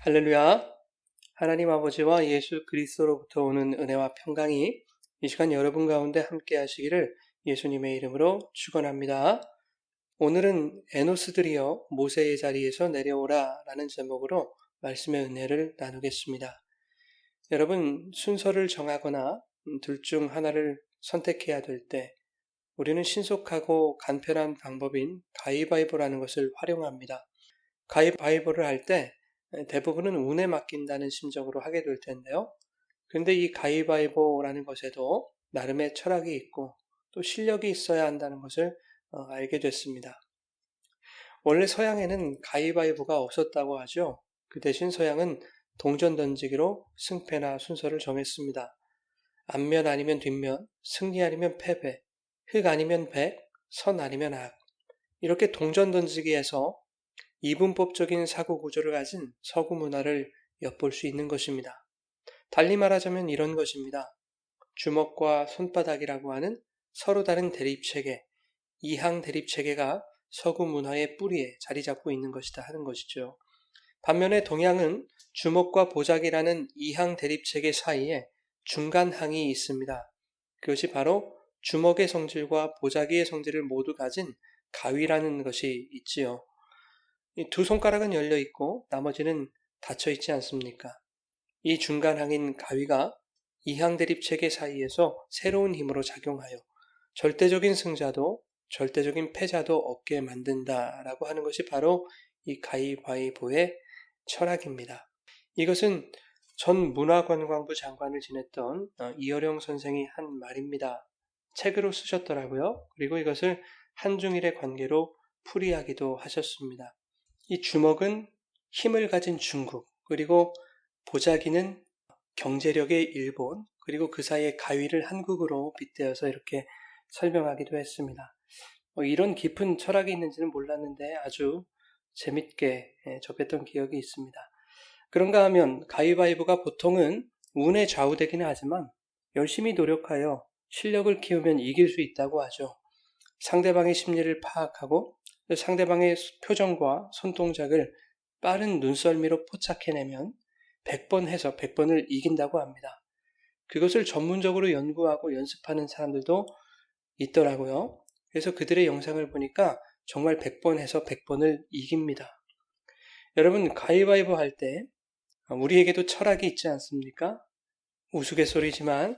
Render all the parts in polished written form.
할렐루야. 하나님 아버지와 예수 그리스도로부터 오는 은혜와 평강이 이 시간 여러분 가운데 함께 하시기를 예수님의 이름으로 축원합니다. 오늘은 에노스들이여 모세의 자리에서 내려오라 라는 제목으로 말씀의 은혜를 나누겠습니다. 여러분, 순서를 정하거나 둘 중 하나를 선택해야 될 때 우리는 신속하고 간편한 방법인 가위바위보라는 것을 활용합니다. 가위바위보를 할 때 대부분은 운에 맡긴다는 심정으로 하게 될 텐데요. 그런데 이 가위바위보라는 것에도 나름의 철학이 있고 또 실력이 있어야 한다는 것을 알게 됐습니다. 원래 서양에는 가위바위보가 없었다고 하죠. 그 대신 서양은 동전 던지기로 승패나 순서를 정했습니다. 앞면 아니면 뒷면, 승리 아니면 패배, 흑 아니면 백, 선 아니면 악. 이렇게 동전 던지기에서 이분법적인 사고 구조를 가진 서구 문화를 엿볼 수 있는 것입니다. 달리 말하자면 이런 것입니다. 주먹과 손바닥이라고 하는 서로 다른 대립체계, 이항 대립체계가 서구 문화의 뿌리에 자리 잡고 있는 것이다 하는 것이죠. 반면에 동양은 주먹과 보자기라는 이항 대립체계 사이에 중간항이 있습니다. 그것이 바로 주먹의 성질과 보자기의 성질을 모두 가진 가위라는 것이 있지요. 이 두 손가락은 열려 있고 나머지는 닫혀 있지 않습니까? 이 중간항인 가위가 이항 대립 체계 사이에서 새로운 힘으로 작용하여 절대적인 승자도 절대적인 패자도 없게 만든다라고 하는 것이 바로 이 가위바위보의 철학입니다. 이것은 전 문화관광부 장관을 지냈던 이어령 선생이 한 말입니다. 책으로 쓰셨더라고요. 그리고 이것을 한중일의 관계로 풀이하기도 하셨습니다. 이 주먹은 힘을 가진 중국, 그리고 보자기는 경제력의 일본, 그리고 그 사이에 가위를 한국으로 빗대어서 이렇게 설명하기도 했습니다. 이런 깊은 철학이 있는지는 몰랐는데 아주 재밌게 접했던 기억이 있습니다. 그런가 하면 가위바위보가 보통은 운에 좌우되기는 하지만 열심히 노력하여 실력을 키우면 이길 수 있다고 하죠. 상대방의 심리를 파악하고 상대방의 표정과 손동작을 빠른 눈썰미로 포착해내면 100번 해서 100번을 이긴다고 합니다. 그것을 전문적으로 연구하고 연습하는 사람들도 있더라고요. 그래서 그들의 영상을 보니까 정말 100번 해서 100번을 이깁니다. 여러분, 가위바위보 할 때 우리에게도 철학이 있지 않습니까? 우스갯소리지만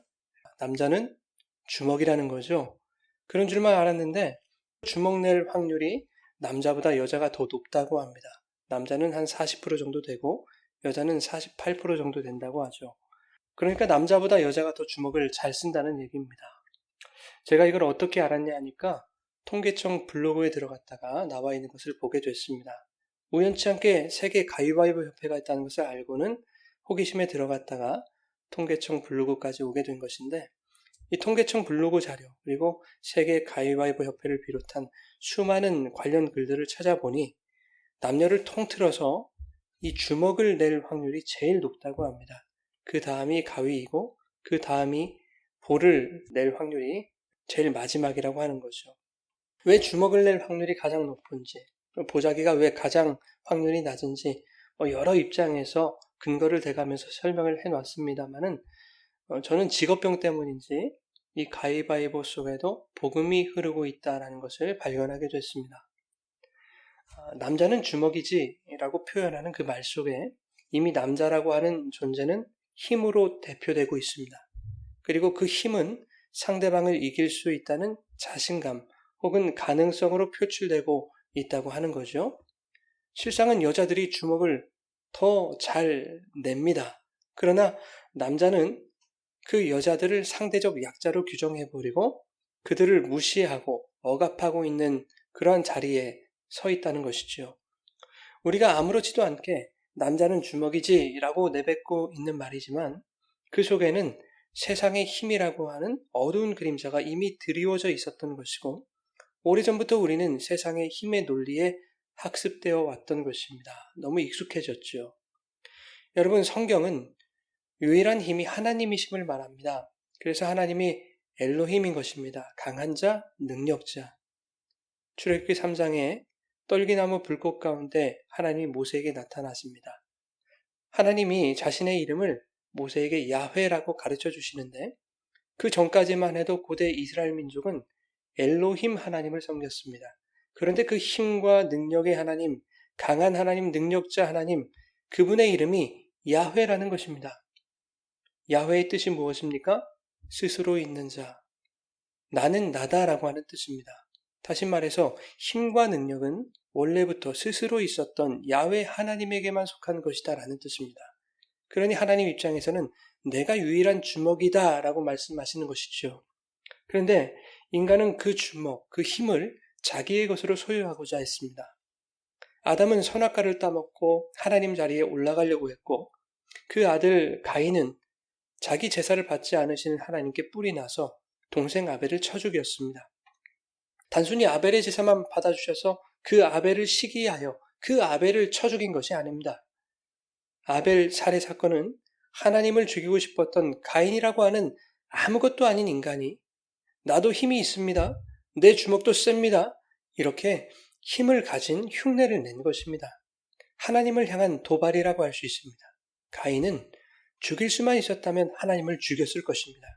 남자는 주먹이라는 거죠. 그런 줄만 알았는데 주먹 낼 확률이 남자보다 여자가 더 높다고 합니다. 남자는 한 40% 정도 되고 여자는 48% 정도 된다고 하죠. 그러니까 남자보다 여자가 더 주먹을 잘 쓴다는 얘기입니다. 제가 이걸 어떻게 알았냐 하니까 통계청 블로그에 들어갔다가 나와 있는 것을 보게 됐습니다. 우연치 않게 세계 가위바위보 협회가 있다는 것을 알고는 호기심에 들어갔다가 통계청 블로그까지 오게 된 것인데 이 통계청 블로그 자료 그리고 세계 가위바위보 협회를 비롯한 수많은 관련 글들을 찾아보니 남녀를 통틀어서 이 주먹을 낼 확률이 제일 높다고 합니다. 그 다음이 가위이고 그 다음이 볼을 낼 확률이 제일 마지막이라고 하는 거죠. 왜 주먹을 낼 확률이 가장 높은지, 보자기가 왜 가장 확률이 낮은지 여러 입장에서 근거를 대가면서 설명을 해놨습니다만은 저는 직업병 때문인지 이 가위바위보 속에도 복음이 흐르고 있다는 것을 발견하게 됐습니다. 남자는 주먹이지 라고 표현하는 그 말 속에 이미 남자라고 하는 존재는 힘으로 대표되고 있습니다. 그리고 그 힘은 상대방을 이길 수 있다는 자신감 혹은 가능성으로 표출되고 있다고 하는 거죠. 실상은 여자들이 주먹을 더 잘 냅니다. 그러나 남자는 그 여자들을 상대적 약자로 규정해버리고 그들을 무시하고 억압하고 있는 그러한 자리에 서 있다는 것이죠. 우리가 아무렇지도 않게 남자는 주먹이지 라고 내뱉고 있는 말이지만 그 속에는 세상의 힘이라고 하는 어두운 그림자가 이미 드리워져 있었던 것이고 오래전부터 우리는 세상의 힘의 논리에 학습되어 왔던 것입니다. 너무 익숙해졌죠. 여러분, 성경은 유일한 힘이 하나님이심을 말합니다. 그래서 하나님이 엘로힘인 것입니다. 강한 자, 능력자. 출애굽기 3장에 떨기나무 불꽃 가운데 하나님이 모세에게 나타나십니다. 하나님이 자신의 이름을 모세에게 야훼라고 가르쳐 주시는데 그 전까지만 해도 고대 이스라엘 민족은 엘로힘 하나님을 섬겼습니다. 그런데 그 힘과 능력의 하나님, 강한 하나님, 능력자 하나님, 그분의 이름이 야훼라는 것입니다. 야훼의 뜻이 무엇입니까? 스스로 있는 자. 나는 나다라고 하는 뜻입니다. 다시 말해서 힘과 능력은 원래부터 스스로 있었던 야훼 하나님에게만 속한 것이다라는 뜻입니다. 그러니 하나님 입장에서는 내가 유일한 주먹이다 라고 말씀하시는 것이죠. 그런데 인간은 그 주먹, 그 힘을 자기의 것으로 소유하고자 했습니다. 아담은 선악과를 따먹고 하나님 자리에 올라가려고 했고 그 아들 가인은 자기 제사를 받지 않으시는 하나님께 뿔이 나서 동생 아벨을 쳐 죽였습니다. 단순히 아벨의 제사만 받아주셔서 그 아벨을 시기하여 그 아벨을 쳐 죽인 것이 아닙니다. 아벨 살해 사건은 하나님을 죽이고 싶었던 가인이라고 하는 아무것도 아닌 인간이 나도 힘이 있습니다. 내 주먹도 셉니다. 이렇게 힘을 가진 흉내를 낸 것입니다. 하나님을 향한 도발이라고 할 수 있습니다. 가인은 죽일 수만 있었다면 하나님을 죽였을 것입니다.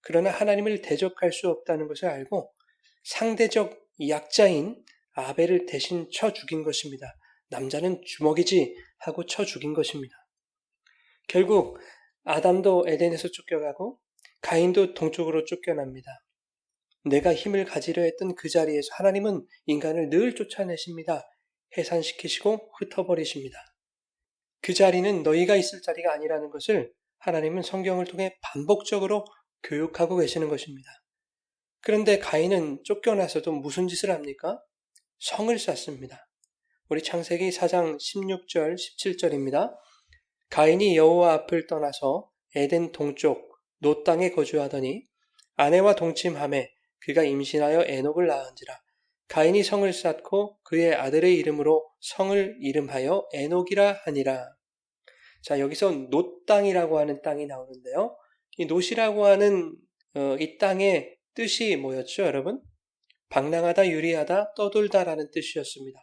그러나 하나님을 대적할 수 없다는 것을 알고 상대적 약자인 아벨을 대신 쳐 죽인 것입니다. 남자는 주먹이지 하고 쳐 죽인 것입니다. 결국 아담도 에덴에서 쫓겨가고 가인도 동쪽으로 쫓겨납니다. 내가 힘을 가지려 했던 그 자리에서 하나님은 인간을 늘 쫓아내십니다. 해산시키시고 흩어버리십니다. 그 자리는 너희가 있을 자리가 아니라는 것을 하나님은 성경을 통해 반복적으로 교육하고 계시는 것입니다. 그런데 가인은 쫓겨나서도 무슨 짓을 합니까? 성을 쌓습니다. 우리 창세기 4장 16절, 17절입니다. 가인이 여호와 앞을 떠나서 에덴 동쪽 노 땅에 거주하더니 아내와 동침하매 그가 임신하여 에녹을 낳은지라. 가인이 성을 쌓고 그의 아들의 이름으로 성을 이름하여 에녹이라 하니라. 자, 여기서 노 땅이라고 하는 땅이 나오는데요. 이 노시라고 하는 이 땅의 뜻이 뭐였죠, 여러분? 방랑하다, 유리하다, 떠돌다라는 뜻이었습니다.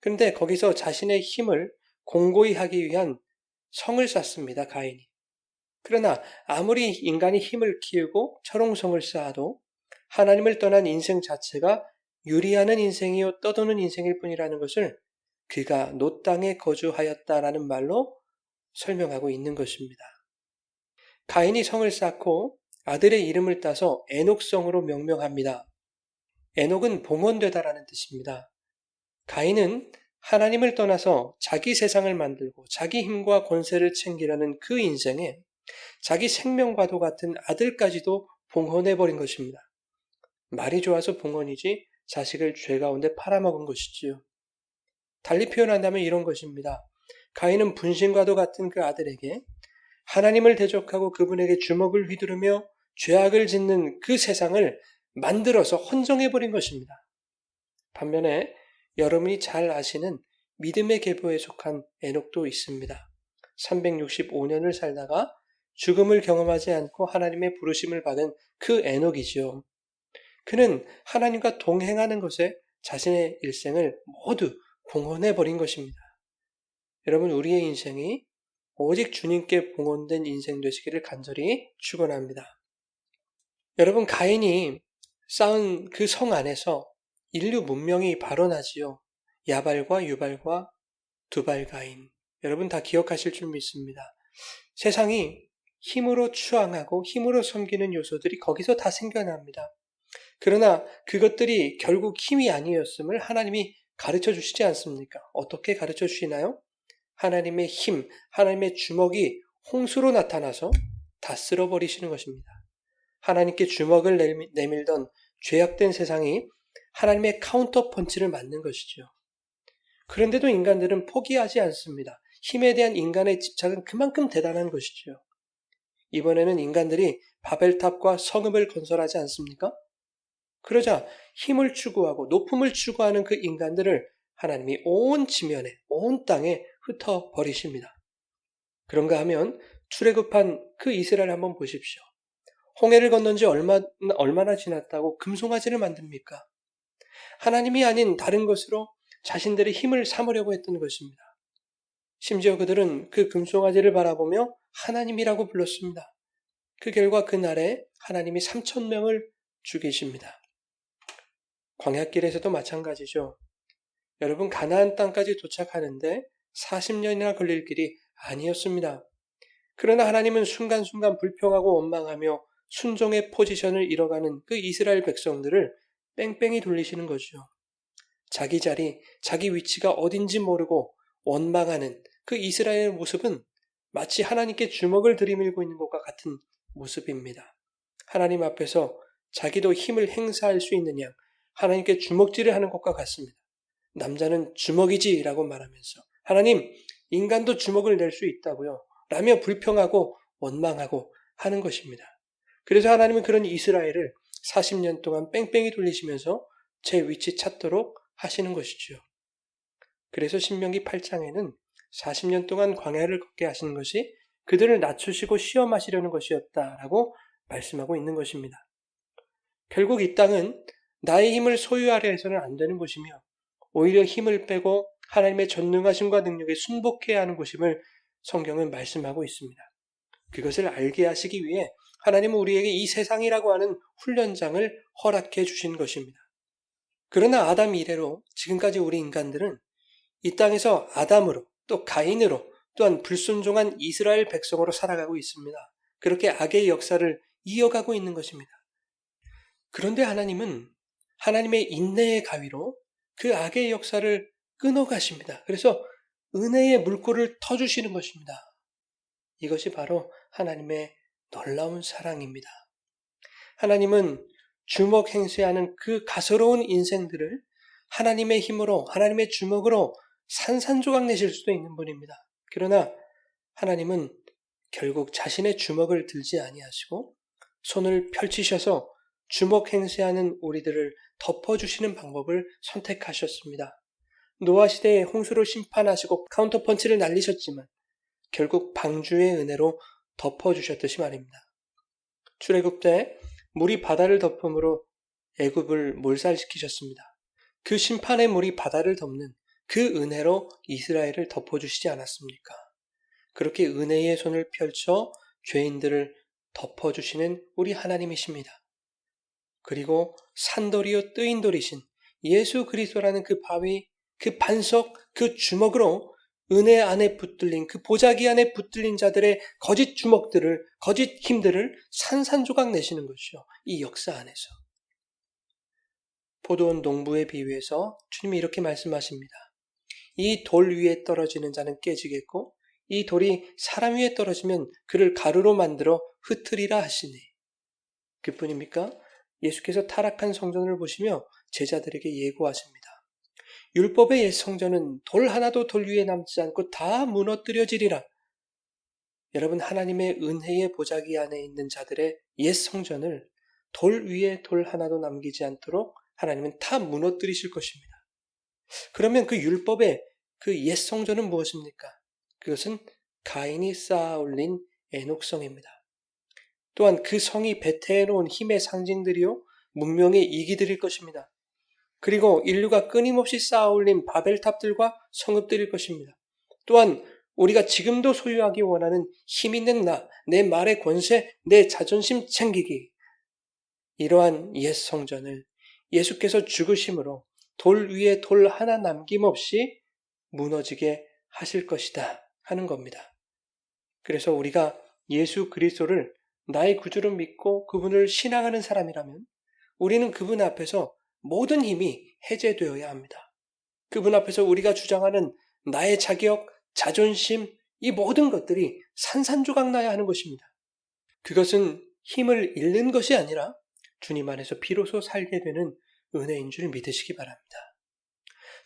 그런데 거기서 자신의 힘을 공고히 하기 위한 성을 쌓습니다, 가인이. 그러나 아무리 인간이 힘을 키우고 철옹성을 쌓아도 하나님을 떠난 인생 자체가 유리하는 인생이요 떠도는 인생일 뿐이라는 것을 그가 노 땅에 거주하였다라는 말로 설명하고 있는 것입니다. 가인이 성을 쌓고 아들의 이름을 따서 에녹성으로 명명합니다. 에녹은 봉헌되다라는 뜻입니다. 가인은 하나님을 떠나서 자기 세상을 만들고 자기 힘과 권세를 챙기려는 그 인생에 자기 생명과도 같은 아들까지도 봉헌해버린 것입니다. 말이 좋아서 봉헌이지 자식을 죄 가운데 팔아먹은 것이지요. 달리 표현한다면 이런 것입니다. 가인은 분신과도 같은 그 아들에게 하나님을 대적하고 그분에게 주먹을 휘두르며 죄악을 짓는 그 세상을 만들어서 헌정해버린 것입니다. 반면에 여러분이 잘 아시는 믿음의 계보에 속한 에녹도 있습니다. 365년을 살다가 죽음을 경험하지 않고 하나님의 부르심을 받은 그 에녹이지요. 그는 하나님과 동행하는 것에 자신의 일생을 모두 봉헌해버린 것입니다. 여러분, 우리의 인생이 오직 주님께 봉헌된 인생 되시기를 간절히 축원합니다. 여러분, 가인이 쌓은 그 성 안에서 인류 문명이 발원하지요. 야발과 유발과 두발가인. 여러분 다 기억하실 줄 믿습니다. 세상이 힘으로 추앙하고 힘으로 섬기는 요소들이 거기서 다 생겨납니다. 그러나 그것들이 결국 힘이 아니었음을 하나님이 가르쳐 주시지 않습니까? 어떻게 가르쳐 주시나요? 하나님의 힘, 하나님의 주먹이 홍수로 나타나서 다 쓸어버리시는 것입니다. 하나님께 주먹을 내밀던 죄악된 세상이 하나님의 카운터 펀치를 맞는 것이죠. 그런데도 인간들은 포기하지 않습니다. 힘에 대한 인간의 집착은 그만큼 대단한 것이죠. 이번에는 인간들이 바벨탑과 성읍을 건설하지 않습니까? 그러자 힘을 추구하고 높음을 추구하는 그 인간들을 하나님이 온 지면에, 온 땅에 흩어버리십니다. 그런가 하면 출애굽한 그 이스라엘 한번 보십시오. 홍해를 건넌 지 얼마나 지났다고 금송아지를 만듭니까? 하나님이 아닌 다른 것으로 자신들의 힘을 삼으려고 했던 것입니다. 심지어 그들은 그 금송아지를 바라보며 하나님이라고 불렀습니다. 그 결과 그날에 하나님이 3,000명을 죽이십니다. 광야길에서도 마찬가지죠. 여러분, 가나안 땅까지 도착하는데 40년이나 걸릴 길이 아니었습니다. 그러나 하나님은 순간순간 불평하고 원망하며 순종의 포지션을 잃어가는 그 이스라엘 백성들을 뺑뺑이 돌리시는 거죠. 자기 자리, 자기 위치가 어딘지 모르고 원망하는 그 이스라엘의 모습은 마치 하나님께 주먹을 들이밀고 있는 것과 같은 모습입니다. 하나님 앞에서 자기도 힘을 행사할 수 있는 양, 하나님께 주먹질을 하는 것과 같습니다. 남자는 주먹이지라고 말하면서 하나님, 인간도 주먹을 낼 수 있다고요 라며 불평하고 원망하고 하는 것입니다. 그래서 하나님은 그런 이스라엘을 40년 동안 뺑뺑이 돌리시면서 제 위치 찾도록 하시는 것이죠. 그래서 신명기 8장에는 40년 동안 광야를 걷게 하시는 것이 그들을 낮추시고 시험하시려는 것이었다라고 말씀하고 있는 것입니다. 결국 이 땅은 나의 힘을 소유하려 해서는 안 되는 곳이며 오히려 힘을 빼고 하나님의 전능하심과 능력에 순복해야 하는 곳임을 성경은 말씀하고 있습니다. 그것을 알게 하시기 위해 하나님은 우리에게 이 세상이라고 하는 훈련장을 허락해 주신 것입니다. 그러나 아담 이래로 지금까지 우리 인간들은 이 땅에서 아담으로 또 가인으로 또한 불순종한 이스라엘 백성으로 살아가고 있습니다. 그렇게 악의 역사를 이어가고 있는 것입니다. 그런데 하나님은 하나님의 인내의 가위로 그 악의 역사를 끊어가십니다. 그래서 은혜의 물꼬를 터주시는 것입니다. 이것이 바로 하나님의 놀라운 사랑입니다. 하나님은 주먹 행세하는 그 가소로운 인생들을 하나님의 힘으로, 하나님의 주먹으로 산산조각 내실 수도 있는 분입니다. 그러나 하나님은 결국 자신의 주먹을 들지 아니하시고 손을 펼치셔서 주먹 행세하는 우리들을 덮어주시는 방법을 선택하셨습니다. 노아 시대에 홍수로 심판하시고 카운터펀치를 날리셨지만 결국 방주의 은혜로 덮어주셨듯이 말입니다. 출애굽 때 물이 바다를 덮음으로 애굽을 몰살시키셨습니다. 그 심판의 물이 바다를 덮는 그 은혜로 이스라엘을 덮어주시지 않았습니까? 그렇게 은혜의 손을 펼쳐 죄인들을 덮어주시는 우리 하나님이십니다. 그리고 산돌이요 뜨인 돌이신 예수 그리스도라는 그 바위, 그 반석, 그 주먹으로 은혜 안에 붙들린 그 보자기 안에 붙들린 자들의 거짓 주먹들을, 거짓 힘들을 산산조각 내시는 것이요. 이 역사 안에서. 포도원 농부에 비유해서 주님이 이렇게 말씀하십니다. 이 돌 위에 떨어지는 자는 깨지겠고 이 돌이 사람 위에 떨어지면 그를 가루로 만들어 흩으리라 하시니. 그뿐입니까? 예수께서 타락한 성전을 보시며 제자들에게 예고하십니다. 율법의 옛 성전은 돌 하나도 돌 위에 남지 않고 다 무너뜨려지리라. 여러분, 하나님의 은혜의 보자기 안에 있는 자들의 옛 성전을 돌 위에 돌 하나도 남기지 않도록 하나님은 다 무너뜨리실 것입니다. 그러면 그 율법의 그 옛 성전은 무엇입니까? 그것은 가인이 쌓아 올린 애녹성입니다. 또한 그 성이 배태해 놓은 힘의 상징들이요 문명의 이기들일 것입니다. 그리고 인류가 끊임없이 쌓아 올린 바벨탑들과 성읍들일 것입니다. 또한 우리가 지금도 소유하기 원하는 힘 있는 나, 내 말의 권세, 내 자존심 챙기기, 이러한 옛 성전을 예수께서 죽으심으로 돌 위에 돌 하나 남김없이 무너지게 하실 것이다 하는 겁니다. 그래서 우리가 예수 그리스도를 나의 구주로 믿고 그분을 신앙하는 사람이라면 우리는 그분 앞에서 모든 힘이 해제되어야 합니다. 그분 앞에서 우리가 주장하는 나의 자격, 자존심, 이 모든 것들이 산산조각 나야 하는 것입니다. 그것은 힘을 잃는 것이 아니라 주님 안에서 비로소 살게 되는 은혜인 줄 믿으시기 바랍니다.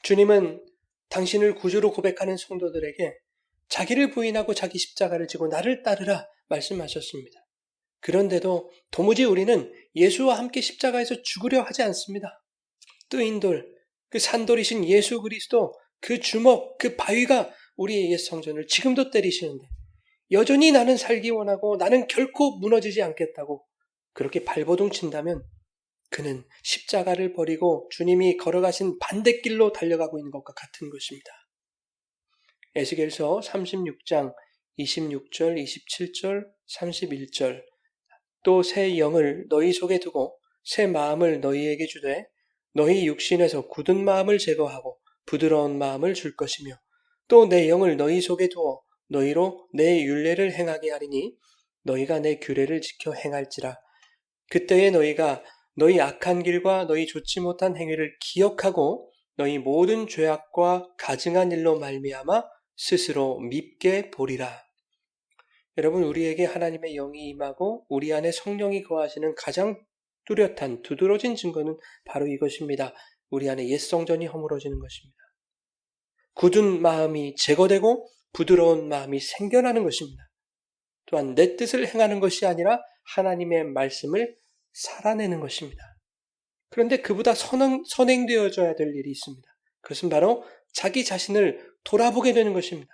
주님은 당신을 구주로 고백하는 성도들에게 자기를 부인하고 자기 십자가를 지고 나를 따르라 말씀하셨습니다. 그런데도 도무지 우리는 예수와 함께 십자가에서 죽으려 하지 않습니다. 뜨인 돌, 그 산돌이신 예수 그리스도, 그 주먹, 그 바위가 우리의 옛 성전을 지금도 때리시는데 여전히 나는 살기 원하고 나는 결코 무너지지 않겠다고 그렇게 발버둥 친다면 그는 십자가를 버리고 주님이 걸어가신 반대길로 달려가고 있는 것과 같은 것입니다. 에스겔서 36장 26절, 27절, 31절 또 새 영을 너희 속에 두고 새 마음을 너희에게 주되 너희 육신에서 굳은 마음을 제거하고 부드러운 마음을 줄 것이며 또 내 영을 너희 속에 두어 너희로 내 율례를 행하게 하리니 너희가 내 규례를 지켜 행할지라. 그때에 너희가 너희 악한 길과 너희 좋지 못한 행위를 기억하고 너희 모든 죄악과 가증한 일로 말미암아 스스로 밉게 보리라. 여러분, 우리에게 하나님의 영이 임하고 우리 안에 성령이 거하시는 가장 뚜렷한 두드러진 증거는 바로 이것입니다. 우리 안에 옛 성전이 허물어지는 것입니다. 굳은 마음이 제거되고 부드러운 마음이 생겨나는 것입니다. 또한 내 뜻을 행하는 것이 아니라 하나님의 말씀을 살아내는 것입니다. 그런데 그보다 선행되어져야 될 일이 있습니다. 그것은 바로 자기 자신을 돌아보게 되는 것입니다.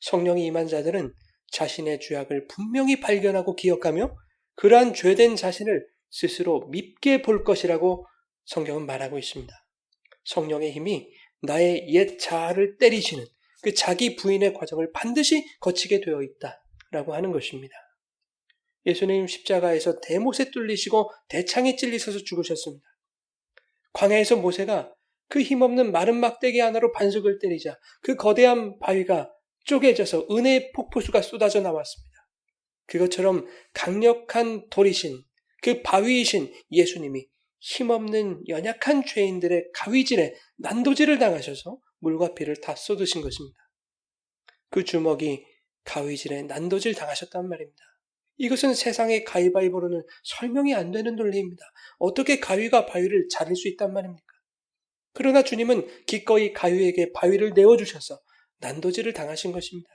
성령이 임한 자들은 자신의 죄악을 분명히 발견하고 기억하며 그러한 죄된 자신을 스스로 밉게 볼 것이라고 성경은 말하고 있습니다. 성령의 힘이 나의 옛 자아를 때리시는 그 자기 부인의 과정을 반드시 거치게 되어 있다라고 하는 것입니다. 예수님 십자가에서 대못에 뚫리시고 대창에 찔리셔서 죽으셨습니다. 광야에서 모세가 그 힘없는 마른 막대기 하나로 반석을 때리자 그 거대한 바위가 쪼개져서 은혜의 폭포수가 쏟아져 나왔습니다. 그것처럼 강력한 돌이신 그 바위이신 예수님이 힘없는 연약한 죄인들의 가위질에 난도질을 당하셔서 물과 피를 다 쏟으신 것입니다. 그 주먹이 가위질에 난도질 당하셨단 말입니다. 이것은 세상의 가위바위보로는 설명이 안 되는 논리입니다. 어떻게 가위가 바위를 자를 수 있단 말입니까? 그러나 주님은 기꺼이 가위에게 바위를 내어주셔서 난도질을 당하신 것입니다.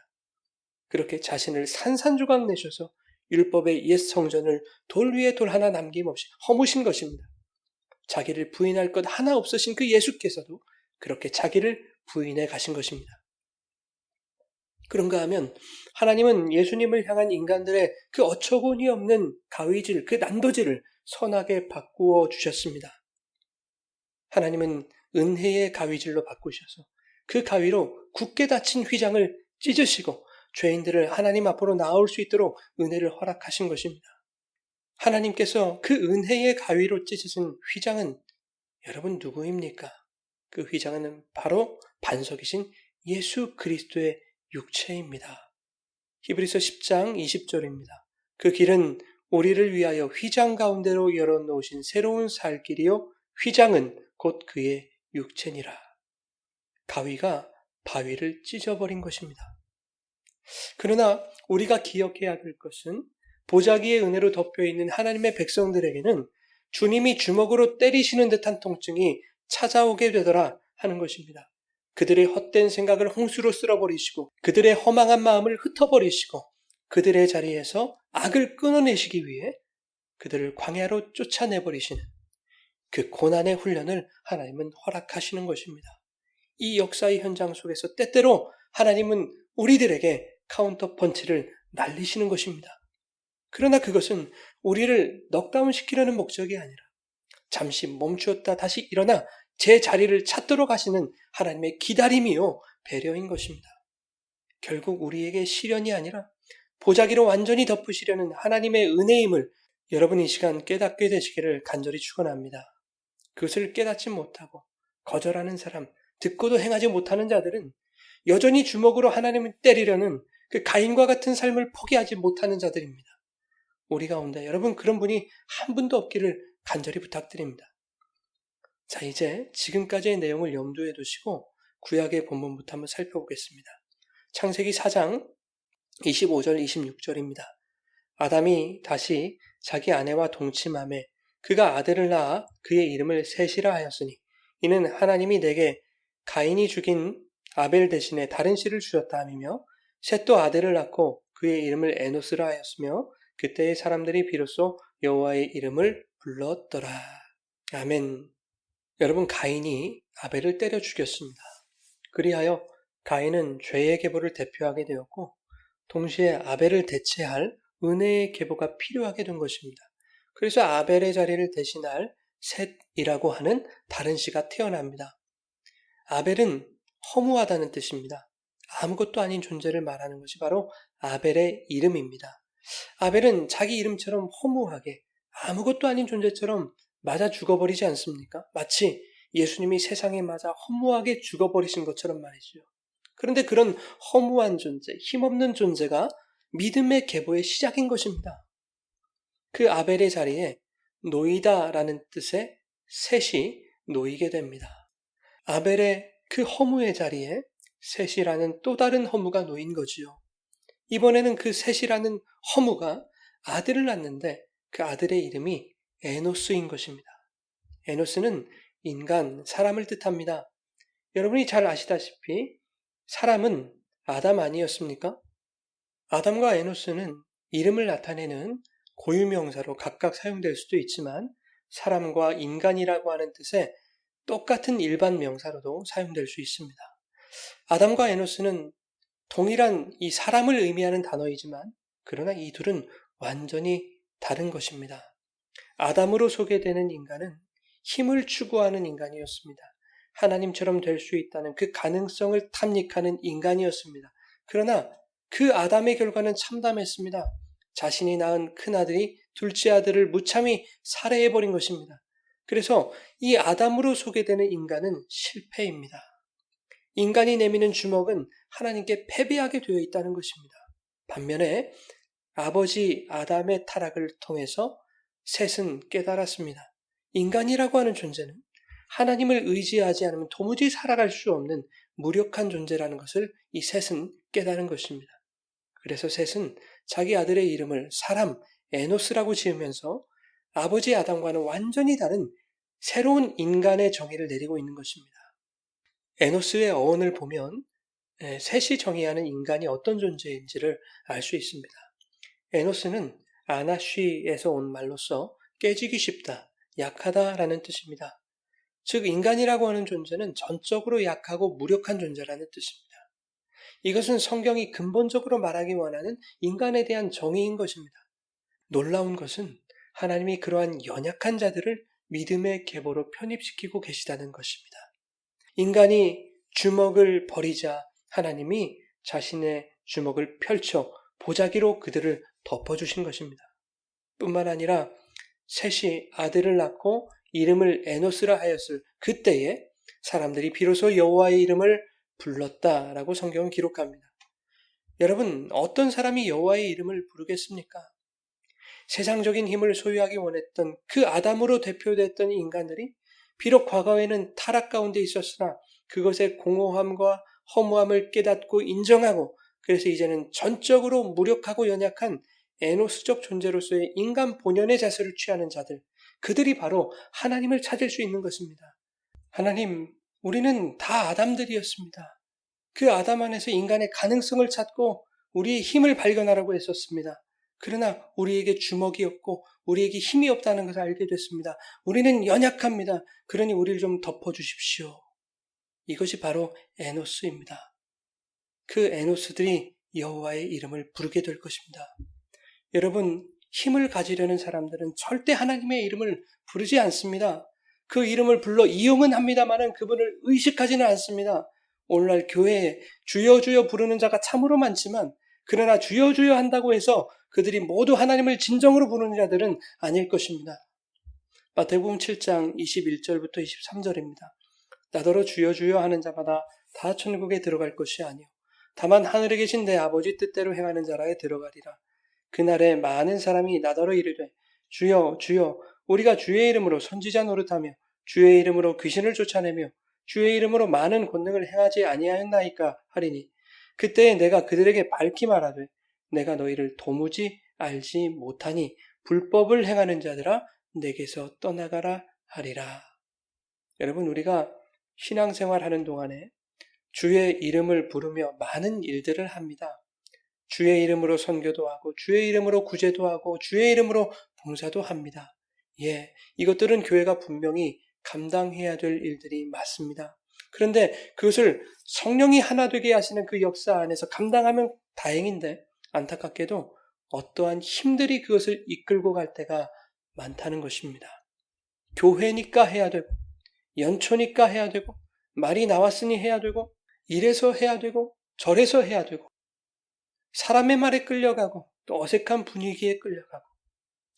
그렇게 자신을 산산조각 내셔서 율법의 옛 성전을 돌 위에 돌 하나 남김없이 허무신 것입니다. 자기를 부인할 것 하나 없으신 그 예수께서도 그렇게 자기를 부인해 가신 것입니다. 그런가 하면 하나님은 예수님을 향한 인간들의 그 어처구니 없는 가위질, 그 난도질을 선하게 바꾸어 주셨습니다. 하나님은 은혜의 가위질로 바꾸셔서 그 가위로 굳게 닫힌 휘장을 찢으시고 죄인들을 하나님 앞으로 나올 수 있도록 은혜를 허락하신 것입니다. 하나님께서 그 은혜의 가위로 찢으신 휘장은 여러분 누구입니까? 그 휘장은 바로 반석이신 예수 그리스도의 육체입니다. 히브리서 10장 20절입니다. 그 길은 우리를 위하여 휘장 가운데로 열어놓으신 새로운 살 길이요 휘장은 곧 그의 육체니라. 가위가 바위를 찢어버린 것입니다. 그러나 우리가 기억해야 될 것은 보자기의 은혜로 덮여있는 하나님의 백성들에게는 주님이 주먹으로 때리시는 듯한 통증이 찾아오게 되더라 하는 것입니다. 그들의 헛된 생각을 홍수로 쓸어버리시고 그들의 허망한 마음을 흩어버리시고 그들의 자리에서 악을 끊어내시기 위해 그들을 광야로 쫓아내버리시는 그 고난의 훈련을 하나님은 허락하시는 것입니다. 이 역사의 현장 속에서 때때로 하나님은 우리들에게 카운터 펀치를 날리시는 것입니다. 그러나 그것은 우리를 넉다운 시키려는 목적이 아니라 잠시 멈추었다 다시 일어나 제 자리를 찾도록 하시는 하나님의 기다림이요 배려인 것입니다. 결국 우리에게 시련이 아니라 보자기로 완전히 덮으시려는 하나님의 은혜임을 여러분 이 시간 깨닫게 되시기를 간절히 축원합니다. 그것을 깨닫지 못하고 거절하는 사람, 듣고도 행하지 못하는 자들은 여전히 주먹으로 하나님을 때리려는 그 가인과 같은 삶을 포기하지 못하는 자들입니다. 우리 가운데 여러분 그런 분이 한 분도 없기를 간절히 부탁드립니다. 자, 이제 지금까지의 내용을 염두에 두시고 구약의 본문부터 한번 살펴보겠습니다. 창세기 4장 25절 26절입니다. 아담이 다시 자기 아내와 동침하매 그가 아들을 낳아 그의 이름을 셋이라 하였으니 이는 하나님이 내게 가인이 죽인 아벨 대신에 다른 씨를 주셨다 함이며 셋도 아들을 낳고 그의 이름을 에노스라 하였으며 그때의 사람들이 비로소 여호와의 이름을 불렀더라. 아멘. 여러분 가인이 아벨을 때려 죽였습니다. 그리하여 가인은 죄의 계보를 대표하게 되었고 동시에 아벨을 대체할 은혜의 계보가 필요하게 된 것입니다. 그래서 아벨의 자리를 대신할 셋이라고 하는 다른 씨가 태어납니다. 아벨은 허무하다는 뜻입니다. 아무것도 아닌 존재를 말하는 것이 바로 아벨의 이름입니다. 아벨은 자기 이름처럼 허무하게 아무것도 아닌 존재처럼 맞아 죽어버리지 않습니까? 마치 예수님이 세상에 맞아 허무하게 죽어버리신 것처럼 말이죠. 그런데 그런 허무한 존재, 힘없는 존재가 믿음의 계보의 시작인 것입니다. 그 아벨의 자리에 놓이다라는 뜻의 셋이 놓이게 됩니다. 아벨의 그 허무의 자리에 셋이라는 또 다른 허무가 놓인 거지요. 이번에는 그 셋이라는 허무가 아들을 낳는데 그 아들의 이름이 에노스인 것입니다. 에노스는 인간, 사람을 뜻합니다. 여러분이 잘 아시다시피 사람은 아담 아니었습니까? 아담과 에노스는 이름을 나타내는 고유명사로 각각 사용될 수도 있지만 사람과 인간이라고 하는 뜻의 똑같은 일반 명사로도 사용될 수 있습니다. 아담과 에노스는 동일한 이 사람을 의미하는 단어이지만 그러나 이 둘은 완전히 다른 것입니다. 아담으로 소개되는 인간은 힘을 추구하는 인간이었습니다. 하나님처럼 될 수 있다는 그 가능성을 탐닉하는 인간이었습니다. 그러나 그 아담의 결과는 참담했습니다. 자신이 낳은 큰아들이 둘째 아들을 무참히 살해해버린 것입니다. 그래서 이 아담으로 소개되는 인간은 실패입니다. 인간이 내미는 주먹은 하나님께 패배하게 되어 있다는 것입니다. 반면에 아버지 아담의 타락을 통해서 셋은 깨달았습니다. 인간이라고 하는 존재는 하나님을 의지하지 않으면 도무지 살아갈 수 없는 무력한 존재라는 것을 이 셋은 깨달은 것입니다. 그래서 셋은 자기 아들의 이름을 사람 에노스라고 지으면서 아버지 아담과는 완전히 다른 새로운 인간의 정의를 내리고 있는 것입니다. 에노스의 어원을 보면 셋이 정의하는 인간이 어떤 존재인지를 알 수 있습니다. 에노스는 아나쉬에서 온 말로서 깨지기 쉽다, 약하다라는 뜻입니다. 즉 인간이라고 하는 존재는 전적으로 약하고 무력한 존재라는 뜻입니다. 이것은 성경이 근본적으로 말하기 원하는 인간에 대한 정의인 것입니다. 놀라운 것은 하나님이 그러한 연약한 자들을 믿음의 계보로 편입시키고 계시다는 것입니다. 인간이 주먹을 버리자 하나님이 자신의 주먹을 펼쳐 보자기로 그들을 덮어주신 것입니다. 뿐만 아니라 셋이 아들을 낳고 이름을 에노스라 하였을 그때에 사람들이 비로소 여호와의 이름을 불렀다라고 성경은 기록합니다. 여러분, 어떤 사람이 여호와의 이름을 부르겠습니까? 세상적인 힘을 소유하기 원했던 그 아담으로 대표됐던 인간들이 비록 과거에는 타락 가운데 있었으나 그것의 공허함과 허무함을 깨닫고 인정하고 그래서 이제는 전적으로 무력하고 연약한 에노스적 존재로서의 인간 본연의 자세를 취하는 자들, 그들이 바로 하나님을 찾을 수 있는 것입니다. 하나님, 우리는 다 아담들이었습니다. 그 아담 안에서 인간의 가능성을 찾고 우리의 힘을 발견하라고 했었습니다. 그러나 우리에게 주먹이 없고 우리에게 힘이 없다는 것을 알게 됐습니다. 우리는 연약합니다. 그러니 우리를 좀 덮어주십시오. 이것이 바로 에노스입니다. 그 에노스들이 여호와의 이름을 부르게 될 것입니다. 여러분, 힘을 가지려는 사람들은 절대 하나님의 이름을 부르지 않습니다. 그 이름을 불러 이용은 합니다마는 그분을 의식하지는 않습니다. 오늘날 교회에 주여 주여 부르는 자가 참으로 많지만 그러나 주여 주여 한다고 해서 그들이 모두 하나님을 진정으로 부르는 자들은 아닐 것입니다. 마태복음 7장 21절부터 23절입니다. 나더러 주여 주여 하는 자마다 다 천국에 들어갈 것이 아니요 다만 하늘에 계신 내 아버지 뜻대로 행하는 자라에 들어가리라. 그날에 많은 사람이 나더러 이르되 주여 주여 우리가 주의 이름으로 선지자 노릇하며 주의 이름으로 귀신을 쫓아내며 주의 이름으로 많은 권능을 행하지 아니하였나이까 하리니 그때에 내가 그들에게 밝히 말하되 내가 너희를 도무지 알지 못하니 불법을 행하는 자들아 내게서 떠나가라 하리라. 여러분, 우리가 신앙생활하는 동안에 주의 이름을 부르며 많은 일들을 합니다. 주의 이름으로 선교도 하고 주의 이름으로 구제도 하고 주의 이름으로 봉사도 합니다. 이것들은 교회가 분명히 감당해야 될 일들이 맞습니다. 그런데 그것을 성령이 하나 되게 하시는 그 역사 안에서 감당하면 다행인데 안타깝게도 어떠한 힘들이 그것을 이끌고 갈 때가 많다는 것입니다. 교회니까 해야 되고 연초니까 해야 되고 말이 나왔으니 해야 되고 이래서 해야 되고 절에서 해야 되고 사람의 말에 끌려가고 또 어색한 분위기에 끌려가고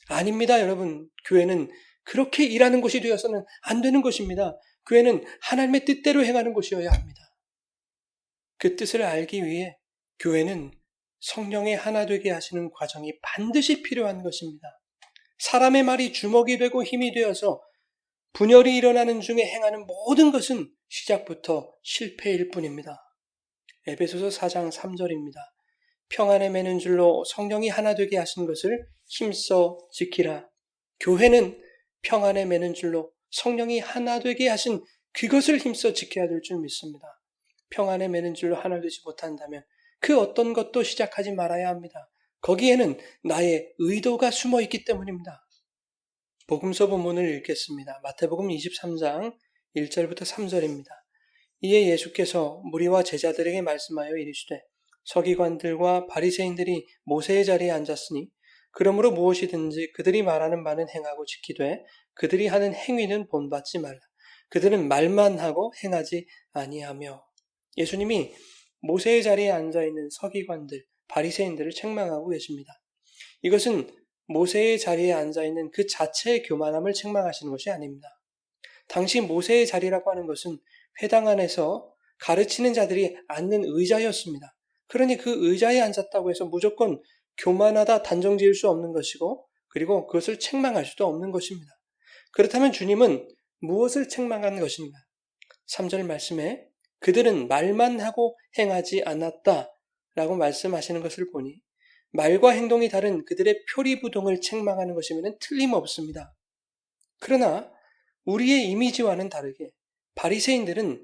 아닙니다, 여러분. 교회는 그렇게 일하는 곳이 되어서는 안 되는 것입니다. 교회는 하나님의 뜻대로 행하는 곳이어야 합니다. 그 뜻을 알기 위해 교회는 성령의 하나 되게 하시는 과정이 반드시 필요한 것입니다. 사람의 말이 주먹이 되고 힘이 되어서 분열이 일어나는 중에 행하는 모든 것은 시작부터 실패일 뿐입니다. 에베소서 4장 3절입니다. 평안에 매는 줄로 성령이 하나 되게 하신 것을 힘써 지키라. 교회는 평안에 매는 줄로 성령이 하나 되게 하신 그것을 힘써 지켜야 될 줄 믿습니다. 평안에 매는 줄로 하나 되지 못한다면 그 어떤 것도 시작하지 말아야 합니다. 거기에는 나의 의도가 숨어 있기 때문입니다. 복음서 본문을 읽겠습니다. 마태복음 23장 1절부터 3절입니다. 이에 예수께서 무리와 제자들에게 말씀하여 이르시되 서기관들과 바리새인들이 모세의 자리에 앉았으니 그러므로 무엇이든지 그들이 말하는 바는 행하고 지키되 그들이 하는 행위는 본받지 말라. 그들은 말만 하고 행하지 아니하며. 예수님이 모세의 자리에 앉아있는 서기관들, 바리새인들을 책망하고 계십니다. 이것은 모세의 자리에 앉아있는 그 자체의 교만함을 책망하시는 것이 아닙니다. 당시 모세의 자리라고 하는 것은 회당 안에서 가르치는 자들이 앉는 의자였습니다. 그러니 그 의자에 앉았다고 해서 무조건 교만하다 단정 지을 수 없는 것이고 그리고 그것을 책망할 수도 없는 것입니다. 그렇다면 주님은 무엇을 책망한 것인가? 3절 말씀에 그들은 말만 하고 행하지 않았다라고 말씀하시는 것을 보니 말과 행동이 다른 그들의 표리부동을 책망하는 것이면 틀림없습니다. 그러나 우리의 이미지와는 다르게 바리새인들은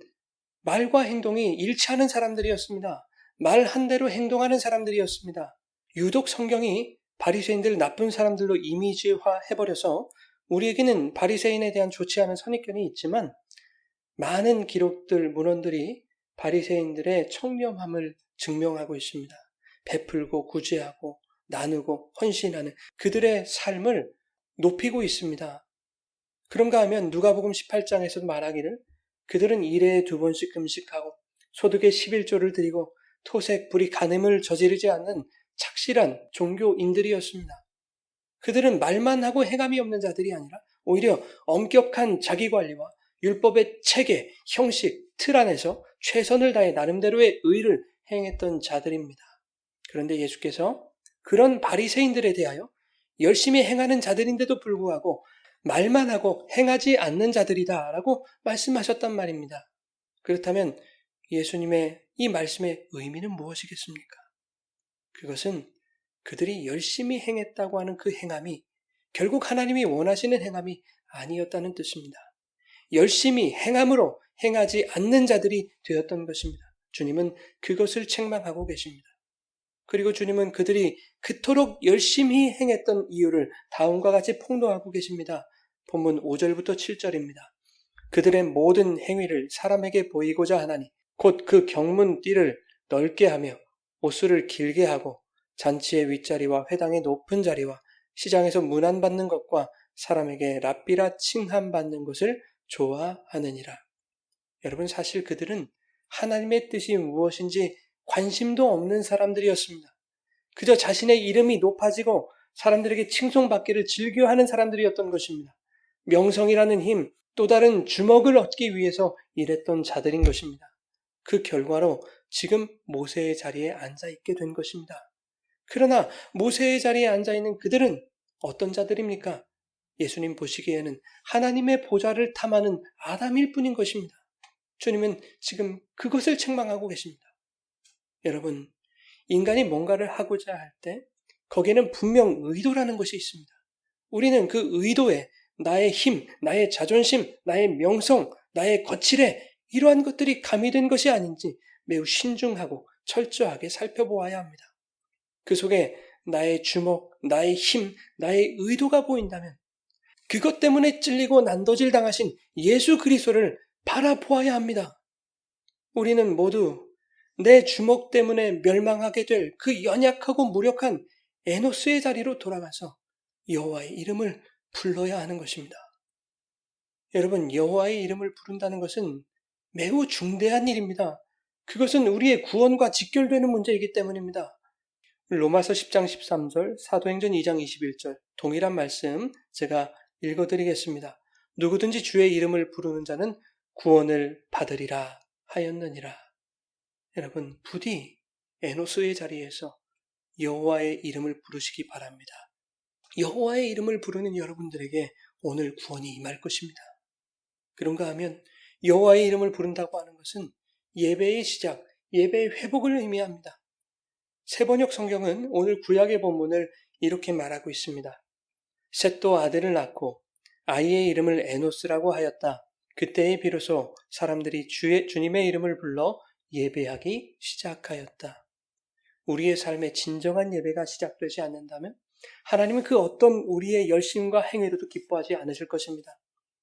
말과 행동이 일치하는 사람들이었습니다. 말 한 대로 행동하는 사람들이었습니다. 유독 성경이 바리새인들을 나쁜 사람들로 이미지화 해버려서 우리에게는 바리새인에 대한 좋지 않은 선입견이 있지만 많은 기록들, 문헌들이 바리새인들의 청렴함을 증명하고 있습니다. 베풀고 구제하고 나누고 헌신하는 그들의 삶을 높이고 있습니다. 그런가 하면 누가복음 18장에서도 말하기를 그들은 일에 2번씩 금식하고 소득의 11조를 드리고 토색, 불의, 간음을 저지르지 않는 착실한 종교인들이었습니다. 그들은 말만 하고 행함이 없는 자들이 아니라 오히려 엄격한 자기관리와 율법의 체계, 형식, 틀 안에서 최선을 다해 나름대로의 의를 행했던 자들입니다. 그런데 예수께서 그런 바리새인들에 대하여 열심히 행하는 자들인데도 불구하고 말만 하고 행하지 않는 자들이다 라고 말씀하셨단 말입니다. 그렇다면 예수님의 이 말씀의 의미는 무엇이겠습니까? 그것은 그들이 열심히 행했다고 하는 그 행함이 결국 하나님이 원하시는 행함이 아니었다는 뜻입니다. 열심히 행함으로 행하지 않는 자들이 되었던 것입니다. 주님은 그것을 책망하고 계십니다. 그리고 주님은 그들이 그토록 열심히 행했던 이유를 다음과 같이 폭로하고 계십니다. 본문 5절부터 7절입니다. 그들의 모든 행위를 사람에게 보이고자 하나니 곧 그 경문 띠를 넓게 하며 옷수를 길게 하고 잔치의 윗자리와 회당의 높은 자리와 시장에서 문안받는 것과 사람에게 랍비라 칭함받는 것을 좋아하느니라. 여러분, 사실 그들은 하나님의 뜻이 무엇인지 관심도 없는 사람들이었습니다. 그저 자신의 이름이 높아지고 사람들에게 칭송받기를 즐겨하는 사람들이었던 것입니다. 명성이라는 힘, 또 다른 주목을 얻기 위해서 일했던 자들인 것입니다. 그 결과로 지금 모세의 자리에 앉아있게 된 것입니다. 그러나 모세의 자리에 앉아있는 그들은 어떤 자들입니까? 예수님 보시기에는 하나님의 보좌를 탐하는 아담일 뿐인 것입니다. 주님은 지금 그것을 책망하고 계십니다. 여러분, 인간이 뭔가를 하고자 할 때 거기에는 분명 의도라는 것이 있습니다. 우리는 그 의도에 나의 힘, 나의 자존심, 나의 명성, 나의 거칠에 이러한 것들이 가미된 것이 아닌지 매우 신중하고 철저하게 살펴보아야 합니다. 그 속에 나의 주목, 나의 힘, 나의 의도가 보인다면 그것 때문에 찔리고 난도질 당하신 예수 그리스도를 바라보아야 합니다. 우리는 모두 내 주목 때문에 멸망하게 될 그 연약하고 무력한 에노스의 자리로 돌아가서 여호와의 이름을 불러야 하는 것입니다. 여러분, 여호와의 이름을 부른다는 것은 매우 중대한 일입니다. 그것은 우리의 구원과 직결되는 문제이기 때문입니다. 로마서 10장 13절, 사도행전 2장 21절 동일한 말씀 제가 읽어드리겠습니다. 누구든지 주의 이름을 부르는 자는 구원을 받으리라 하였느니라. 여러분, 부디 에노스의 자리에서 여호와의 이름을 부르시기 바랍니다. 여호와의 이름을 부르는 여러분들에게 오늘 구원이 임할 것입니다. 그런가 하면 여호와의 이름을 부른다고 하는 것은 예배의 시작, 예배의 회복을 의미합니다. 세번역 성경은 오늘 구약의 본문을 이렇게 말하고 있습니다. 셋도 아들을 낳고 아이의 이름을 에노스라고 하였다. 그때에 비로소 사람들이 주님의 이름을 불러 예배하기 시작하였다. 우리의 삶에 진정한 예배가 시작되지 않는다면 하나님은 그 어떤 우리의 열심과 행위로도 기뻐하지 않으실 것입니다.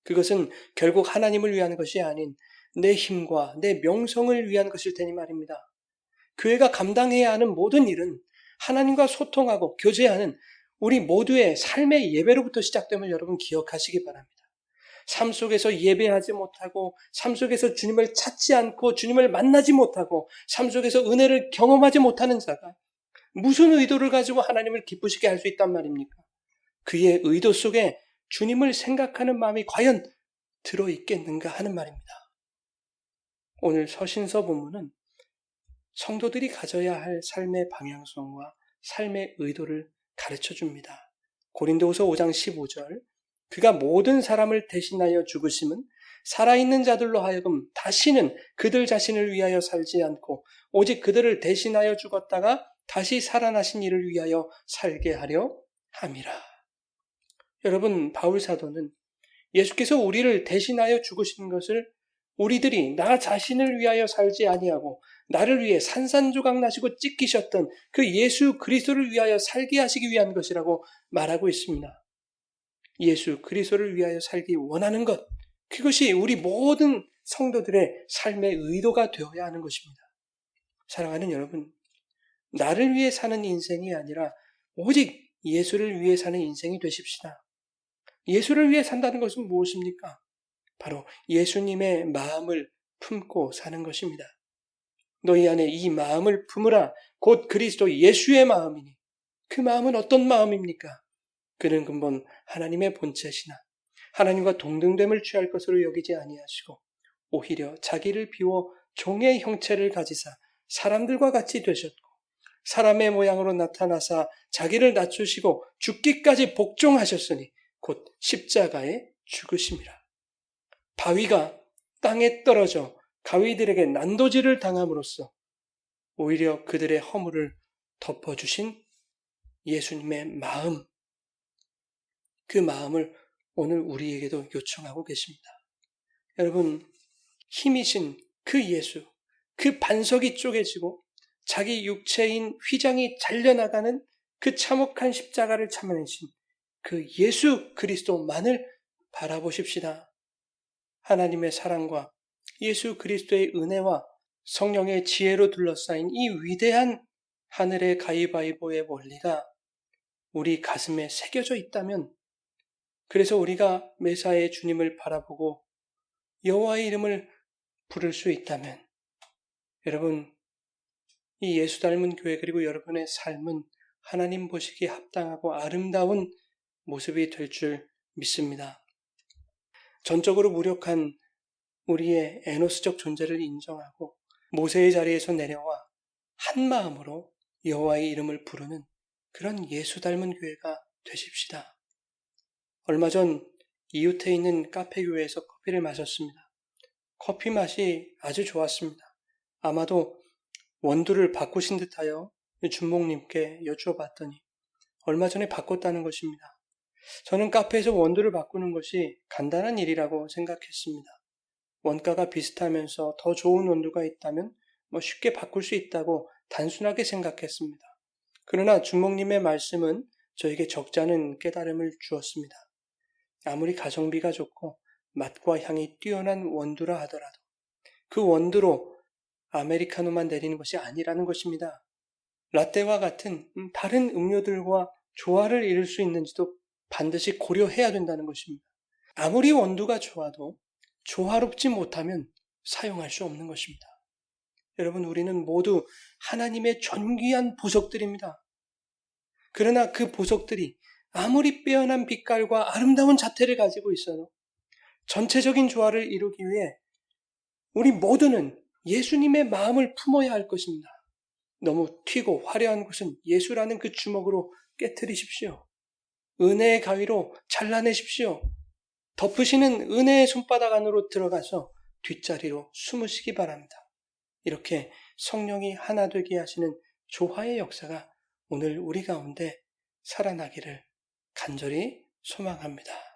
그것은 결국 하나님을 위한 것이 아닌 내 힘과 내 명성을 위한 것일 테니 말입니다. 교회가 감당해야 하는 모든 일은 하나님과 소통하고 교제하는 우리 모두의 삶의 예배로부터 시작됨을 여러분 기억하시기 바랍니다. 삶 속에서 예배하지 못하고 삶 속에서 주님을 찾지 않고 주님을 만나지 못하고 삶 속에서 은혜를 경험하지 못하는 자가 무슨 의도를 가지고 하나님을 기쁘시게 할 수 있단 말입니까? 그의 의도 속에 주님을 생각하는 마음이 과연 들어있겠는가 하는 말입니다. 오늘 서신서 본문은 성도들이 가져야 할 삶의 방향성과 삶의 의도를 가르쳐 줍니다. 고린도후서 5장 15절 그가 모든 사람을 대신하여 죽으심은 살아있는 자들로 하여금 다시는 그들 자신을 위하여 살지 않고 오직 그들을 대신하여 죽었다가 다시 살아나신 이를 위하여 살게 하려 함이라. 여러분, 바울 사도는 예수께서 우리를 대신하여 죽으신 것을 우리들이 나 자신을 위하여 살지 아니하고 나를 위해 산산조각 나시고 찢기셨던 그 예수 그리스도를 위하여 살게 하시기 위한 것이라고 말하고 있습니다. 예수 그리스도를 위하여 살기 원하는 것, 그것이 우리 모든 성도들의 삶의 의도가 되어야 하는 것입니다. 사랑하는 여러분, 나를 위해 사는 인생이 아니라 오직 예수를 위해 사는 인생이 되십시다. 예수를 위해 산다는 것은 무엇입니까? 바로 예수님의 마음을 품고 사는 것입니다. 너희 안에 이 마음을 품으라. 곧 그리스도 예수의 마음이니. 그 마음은 어떤 마음입니까? 그는 근본 하나님의 본체시나 하나님과 동등됨을 취할 것으로 여기지 아니하시고 오히려 자기를 비워 종의 형체를 가지사 사람들과 같이 되셨고 사람의 모양으로 나타나사 자기를 낮추시고 죽기까지 복종하셨으니 곧 십자가에 죽으심이라. 바위가 땅에 떨어져 가위들에게 난도질을 당함으로써 오히려 그들의 허물을 덮어주신 예수님의 마음, 그 마음을 오늘 우리에게도 요청하고 계십니다. 여러분, 힘이신 그 예수, 그 반석이 쪼개지고 자기 육체인 휘장이 잘려나가는 그 참혹한 십자가를 참아내신 그 예수 그리스도만을 바라보십시다. 하나님의 사랑과 예수 그리스도의 은혜와 성령의 지혜로 둘러싸인 이 위대한 하늘의 가위바위보의 원리가 우리 가슴에 새겨져 있다면, 그래서 우리가 매사에 주님을 바라보고 여호와의 이름을 부를 수 있다면, 여러분, 이 예수 닮은 교회 그리고 여러분의 삶은 하나님 보시기에 합당하고 아름다운 모습이 될 줄 믿습니다. 전적으로 무력한 우리의 에노스적 존재를 인정하고 모세의 자리에서 내려와 한 마음으로 여호와의 이름을 부르는 그런 예수 닮은 교회가 되십시다. 얼마 전 이웃에 있는 카페 교회에서 커피를 마셨습니다. 커피 맛이 아주 좋았습니다. 아마도 원두를 바꾸신 듯하여 준목님께 여쭈어봤더니 얼마 전에 바꿨다는 것입니다. 저는 카페에서 원두를 바꾸는 것이 간단한 일이라고 생각했습니다. 원가가 비슷하면서 더 좋은 원두가 있다면 쉽게 바꿀 수 있다고 단순하게 생각했습니다. 그러나 준목님의 말씀은 저에게 적지 않은 깨달음을 주었습니다. 아무리 가성비가 좋고 맛과 향이 뛰어난 원두라 하더라도 그 원두로 아메리카노만 내리는 것이 아니라는 것입니다. 라떼와 같은 다른 음료들과 조화를 이룰 수 있는지도 반드시 고려해야 된다는 것입니다. 아무리 원두가 좋아도 조화롭지 못하면 사용할 수 없는 것입니다. 여러분, 우리는 모두 하나님의 존귀한 보석들입니다. 그러나 그 보석들이 아무리 빼어난 빛깔과 아름다운 자태를 가지고 있어도 전체적인 조화를 이루기 위해 우리 모두는 예수님의 마음을 품어야 할 것입니다. 너무 튀고 화려한 것은 예수라는 그 주먹으로 깨트리십시오. 은혜의 가위로 잘라내십시오. 덮으시는 은혜의 손바닥 안으로 들어가서 뒷자리로 숨으시기 바랍니다. 이렇게 성령이 하나 되게 하시는 조화의 역사가 오늘 우리 가운데 살아나기를 간절히 소망합니다.